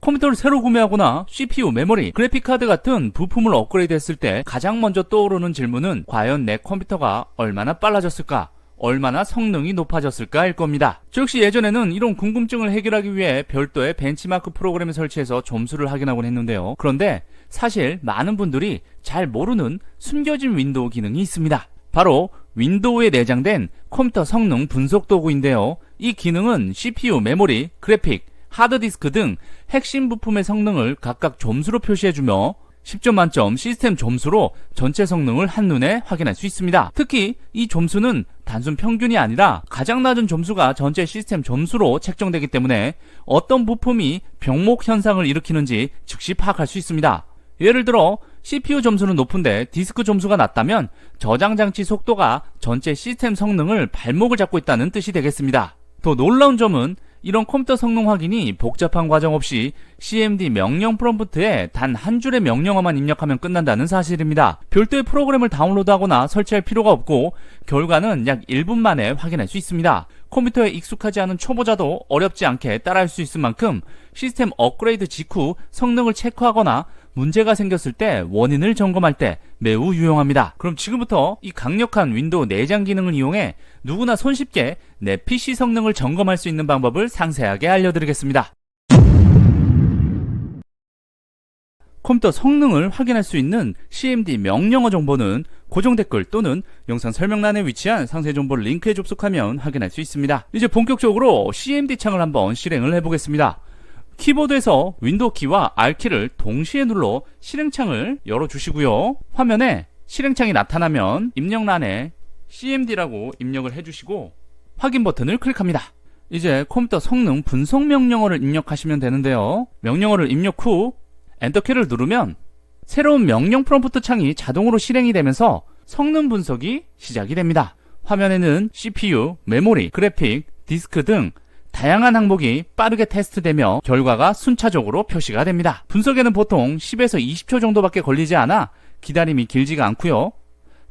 컴퓨터를 새로 구매하거나 CPU, 메모리, 그래픽카드 같은 부품을 업그레이드 했을 때 가장 먼저 떠오르는 질문은 과연 내 컴퓨터가 얼마나 빨라졌을까? 얼마나 성능이 높아졌을까일 겁니다. 저 역시 예전에는 이런 궁금증을 해결하기 위해 별도의 벤치마크 프로그램을 설치해서 점수를 확인하곤 했는데요. 그런데 사실 많은 분들이 잘 모르는 숨겨진 윈도우 기능이 있습니다. 바로 윈도우에 내장된 컴퓨터 성능 분석 도구인데요. 이 기능은 CPU, 메모리, 그래픽, 하드디스크 등 핵심 부품의 성능을 각각 점수로 표시해주며 10점 만점 시스템 점수로 전체 성능을 한눈에 확인할 수 있습니다. 특히 이 점수는 단순 평균이 아니라 가장 낮은 점수가 전체 시스템 점수로 책정되기 때문에 어떤 부품이 병목 현상을 일으키는지 즉시 파악할 수 있습니다. 예를 들어 CPU 점수는 높은데 디스크 점수가 낮다면 저장 장치 속도가 전체 시스템 성능을 발목을 잡고 있다는 뜻이 되겠습니다. 더 놀라운 점은 이런 컴퓨터 성능 확인이 복잡한 과정 없이 CMD 명령 프롬프트에 단 한 줄의 명령어만 입력하면 끝난다는 사실입니다. 별도의 프로그램을 다운로드하거나 설치할 필요가 없고 결과는 약 1분 만에 확인할 수 있습니다. 컴퓨터에 익숙하지 않은 초보자도 어렵지 않게 따라할 수 있을 만큼 시스템 업그레이드 직후 성능을 체크하거나 문제가 생겼을 때 원인을 점검할 때 매우 유용합니다. 그럼 지금부터 이 강력한 윈도우 내장 기능을 이용해 누구나 손쉽게 내 PC 성능을 점검할 수 있는 방법을 상세하게 알려드리겠습니다. 컴퓨터 성능을 확인할 수 있는 CMD 명령어 정보는 고정 댓글 또는 영상 설명란에 위치한 상세 정보를 링크에 접속하면 확인할 수 있습니다. 이제 본격적으로 CMD 창을 한번 실행을 해보겠습니다. 키보드에서 윈도우 키와 R키를 동시에 눌러 실행창을 열어주시고요. 화면에 실행창이 나타나면 입력란에 CMD라고 입력을 해주시고 확인 버튼을 클릭합니다. 이제 컴퓨터 성능 분석 명령어를 입력하시면 되는데요. 명령어를 입력 후 엔터키를 누르면 새로운 명령 프롬프트 창이 자동으로 실행이 되면서 성능 분석이 시작이 됩니다. 화면에는 CPU, 메모리, 그래픽, 디스크 등 다양한 항목이 빠르게 테스트되며 결과가 순차적으로 표시가 됩니다. 분석에는 보통 10에서 20초 정도밖에 걸리지 않아 기다림이 길지가 않고요.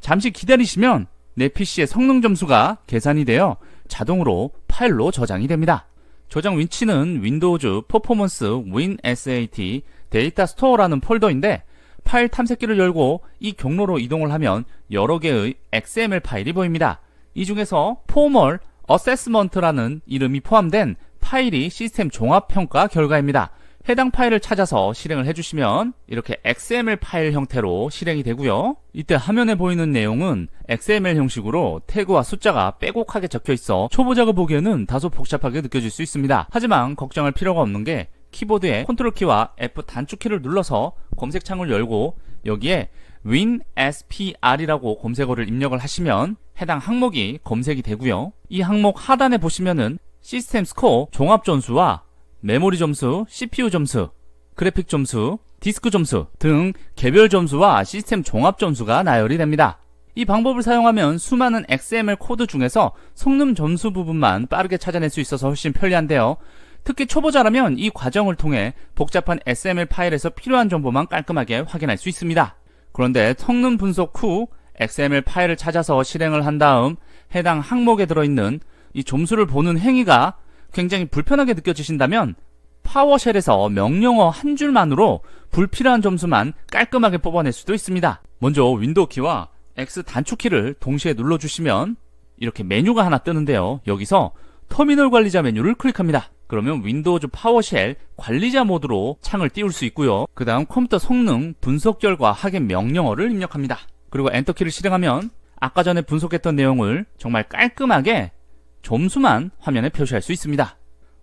잠시 기다리시면 내 PC의 성능 점수가 계산이 되어 자동으로 파일로 저장이 됩니다. 저장 위치는 윈도우즈 퍼포먼스 WinSAT 데이터 스토어라는 폴더인데 파일 탐색기를 열고 이 경로로 이동을 하면 여러 개의 XML 파일이 보입니다. 이 중에서 포멀 어세스먼트라는 이름이 포함된 파일이 시스템 종합평가 결과입니다. 해당 파일을 찾아서 실행을 해주시면 이렇게 XML 파일 형태로 실행이 되고요. 이때 화면에 보이는 내용은 XML 형식으로 태그와 숫자가 빼곡하게 적혀 있어 초보자가 보기에는 다소 복잡하게 느껴질 수 있습니다. 하지만 걱정할 필요가 없는 게 키보드에 컨트롤 키와 F 단축키를 눌러서 검색창을 열고 여기에 WinSPR이라고 검색어를 입력을 하시면 해당 항목이 검색이 되고요. 이 항목 하단에 보시면은 시스템 스코어, 종합 점수와 메모리 점수, CPU 점수, 그래픽 점수, 디스크 점수 등 개별 점수와 시스템 종합 점수가 나열이 됩니다. 이 방법을 사용하면 수많은 XML 코드 중에서 성능 점수 부분만 빠르게 찾아낼 수 있어서 훨씬 편리한데요. 특히 초보자라면 이 과정을 통해 복잡한 XML 파일에서 필요한 정보만 깔끔하게 확인할 수 있습니다. 그런데 성능 분석 후 XML 파일을 찾아서 실행을 한 다음 해당 항목에 들어있는 이 점수를 보는 행위가 굉장히 불편하게 느껴지신다면 파워쉘에서 명령어 한 줄만으로 불필요한 점수만 깔끔하게 뽑아낼 수도 있습니다. 먼저 윈도우 키와 X 단축키를 동시에 눌러주시면 이렇게 메뉴가 하나 뜨는데요. 여기서 터미널 관리자 메뉴를 클릭합니다. 그러면 윈도우즈 파워쉘 관리자 모드로 창을 띄울 수 있고요. 그 다음 컴퓨터 성능 분석 결과 확인 명령어를 입력합니다. 그리고 엔터키를 실행하면 아까 전에 분석했던 내용을 정말 깔끔하게 점수만 화면에 표시할 수 있습니다.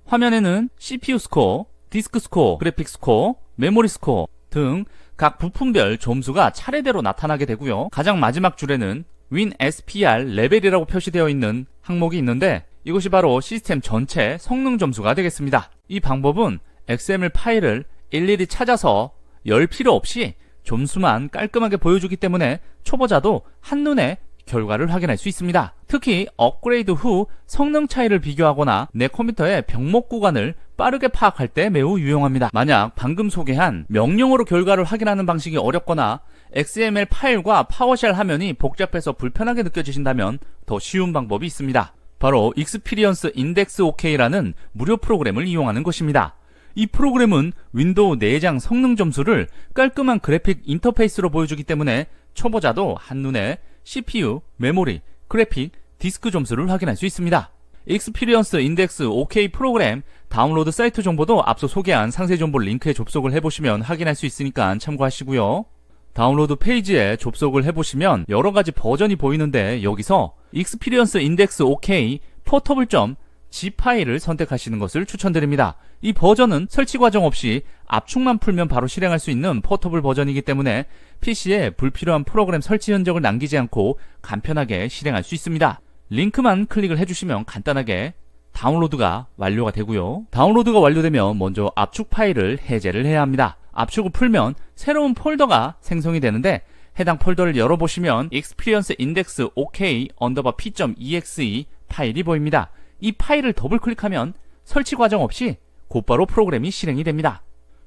화면에는 CPU 스코어, 디스크 스코어, 그래픽 스코어, 메모리 스코어 등 각 부품별 점수가 차례대로 나타나게 되고요. 가장 마지막 줄에는 WinSPR 레벨이라고 표시되어 있는 항목이 있는데 이것이 바로 시스템 전체 성능 점수가 되겠습니다. 이 방법은 XML 파일을 일일이 찾아서 열 필요 없이 점수만 깔끔하게 보여주기 때문에 초보자도 한눈에 결과를 확인할 수 있습니다. 특히 업그레이드 후 성능 차이를 비교하거나 내 컴퓨터의 병목 구간을 빠르게 파악할 때 매우 유용합니다. 만약 방금 소개한 명령어로 결과를 확인하는 방식이 어렵거나 XML 파일과 파워쉘 화면이 복잡해서 불편하게 느껴지신다면 더 쉬운 방법이 있습니다. 바로 익스피리언스 인덱스 OK라는 무료 프로그램을 이용하는 것입니다. 이 프로그램은 윈도우 내장 성능 점수를 깔끔한 그래픽 인터페이스로 보여주기 때문에 초보자도 한눈에 CPU, 메모리, 그래픽, 디스크 점수를 확인할 수 있습니다. 익스피리언스 인덱스 OK 프로그램 다운로드 사이트 정보도 앞서 소개한 상세 정보 링크에 접속을 해보시면 확인할 수 있으니까 참고하시고요. 다운로드 페이지에 접속을 해보시면 여러가지 버전이 보이는데 여기서 익스피리언스 인덱스 OK 포터블.g 파일을 선택하시는 것을 추천드립니다. 이 버전은 설치 과정 없이 압축만 풀면 바로 실행할 수 있는 포터블 버전이기 때문에 PC에 불필요한 프로그램 설치 흔적을 남기지 않고 간편하게 실행할 수 있습니다. 링크만 클릭을 해주시면 간단하게 다운로드가 완료가 되고요. 다운로드가 완료되면 먼저 압축 파일을 해제를 해야 합니다. 압축을 풀면 새로운 폴더가 생성이 되는데 해당 폴더를 열어보시면 Experience Index OK _p.exe 파일이 보입니다. 이 파일을 더블 클릭하면 설치 과정 없이 곧바로 프로그램이 실행이 됩니다.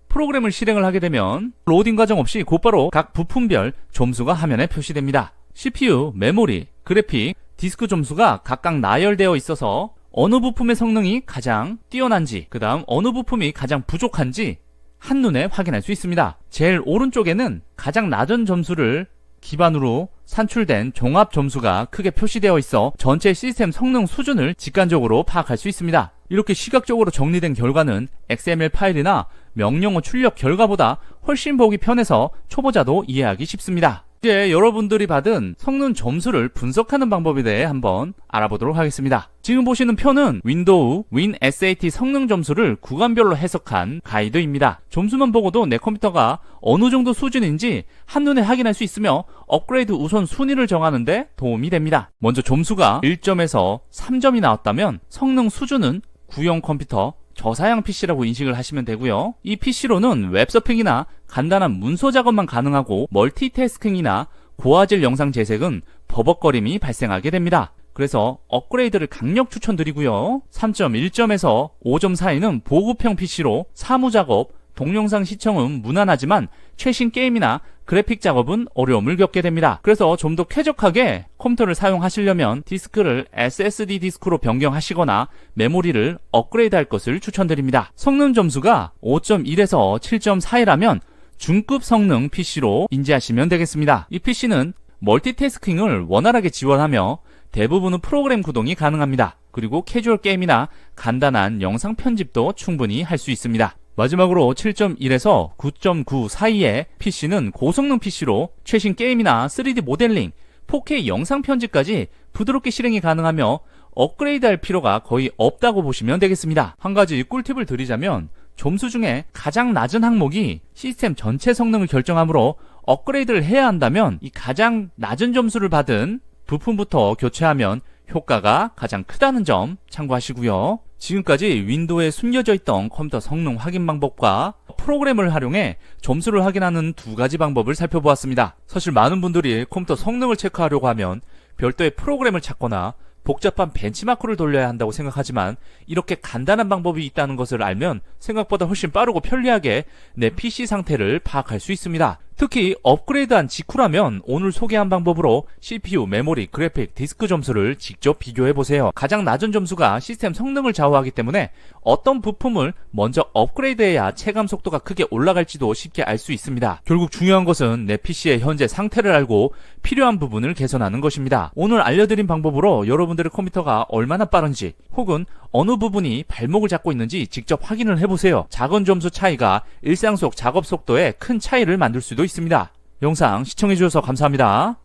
프로그램을 실행을 하게 되면 로딩 과정 없이 곧바로 각 부품별 점수가 화면에 표시됩니다. CPU, 메모리, 그래픽, 디스크 점수가 각각 나열되어 있어서 어느 부품의 성능이 가장 뛰어난지, 그 다음 어느 부품이 가장 부족한지 한눈에 확인할 수 있습니다. 제일 오른쪽에는 가장 낮은 점수를 기반으로 산출된 종합 점수가 크게 표시되어 있어 전체 시스템 성능 수준을 직관적으로 파악할 수 있습니다. 이렇게 시각적으로 정리된 결과는 XML 파일이나 명령어 출력 결과보다 훨씬 보기 편해서 초보자도 이해하기 쉽습니다. 이제 여러분들이 받은 성능 점수를 분석하는 방법에 대해 한번 알아보도록 하겠습니다. 지금 보시는 표는 윈도우 WinSAT 성능 점수를 구간별로 해석한 가이드입니다. 점수만 보고도 내 컴퓨터가 어느 정도 수준인지 한눈에 확인할 수 있으며 업그레이드 우선 순위를 정하는 데 도움이 됩니다. 먼저 점수가 1점에서 3점이 나왔다면 성능 수준은 구형 컴퓨터, 저사양 PC라고 인식을 하시면 되고요. 이 PC로는 웹서핑이나 간단한 문서 작업만 가능하고 멀티태스킹이나 고화질 영상 재생은 버벅거림이 발생하게 됩니다. 그래서 업그레이드를 강력 추천드리고요. 3.1점에서 5점 사이는 보급형 PC로 사무작업, 동영상 시청은 무난하지만 최신 게임이나 그래픽 작업은 어려움을 겪게 됩니다. 그래서 좀 더 쾌적하게 컴퓨터를 사용하시려면 디스크를 SSD 디스크로 변경하시거나 메모리를 업그레이드 할 것을 추천드립니다. 성능 점수가 5.1에서 7점 사이라면 중급 성능 PC로 인지하시면 되겠습니다. 이 PC는 멀티태스킹을 원활하게 지원하며 대부분의 프로그램 구동이 가능합니다. 그리고 캐주얼 게임이나 간단한 영상 편집도 충분히 할 수 있습니다. 마지막으로 7.1에서 9.9 사이의 PC는 고성능 PC로 최신 게임이나 3D 모델링, 4K 영상 편집까지 부드럽게 실행이 가능하며 업그레이드 할 필요가 거의 없다고 보시면 되겠습니다. 한 가지 꿀팁을 드리자면 점수 중에 가장 낮은 항목이 시스템 전체 성능을 결정하므로 업그레이드를 해야 한다면 이 가장 낮은 점수를 받은 부품부터 교체하면 효과가 가장 크다는 점 참고하시고요. 지금까지 윈도우에 숨겨져 있던 컴퓨터 성능 확인 방법과 프로그램을 활용해 점수를 확인하는 두 가지 방법을 살펴보았습니다. 사실 많은 분들이 컴퓨터 성능을 체크하려고 하면 별도의 프로그램을 찾거나 복잡한 벤치마크를 돌려야 한다고 생각하지만 이렇게 간단한 방법이 있다는 것을 알면 생각보다 훨씬 빠르고 편리하게 내 PC 상태를 파악할 수 있습니다. 특히 업그레이드한 직후라면 오늘 소개한 방법으로 CPU, 메모리, 그래픽, 디스크 점수를 직접 비교해보세요. 가장 낮은 점수가 시스템 성능을 좌우하기 때문에 어떤 부품을 먼저 업그레이드해야 체감 속도가 크게 올라갈지도 쉽게 알 수 있습니다. 결국 중요한 것은 내 PC의 현재 상태를 알고 필요한 부분을 개선하는 것입니다. 오늘 알려드린 방법으로 여러분들의 컴퓨터가 얼마나 빠른지 혹은 어느 부분이 발목을 잡고 있는지 직접 확인을 해보세요. 작은 점수 차이가 일상 속 작업 속도에 큰 차이를 만들 수도 있습니다. 영상 시청해주셔서 감사합니다.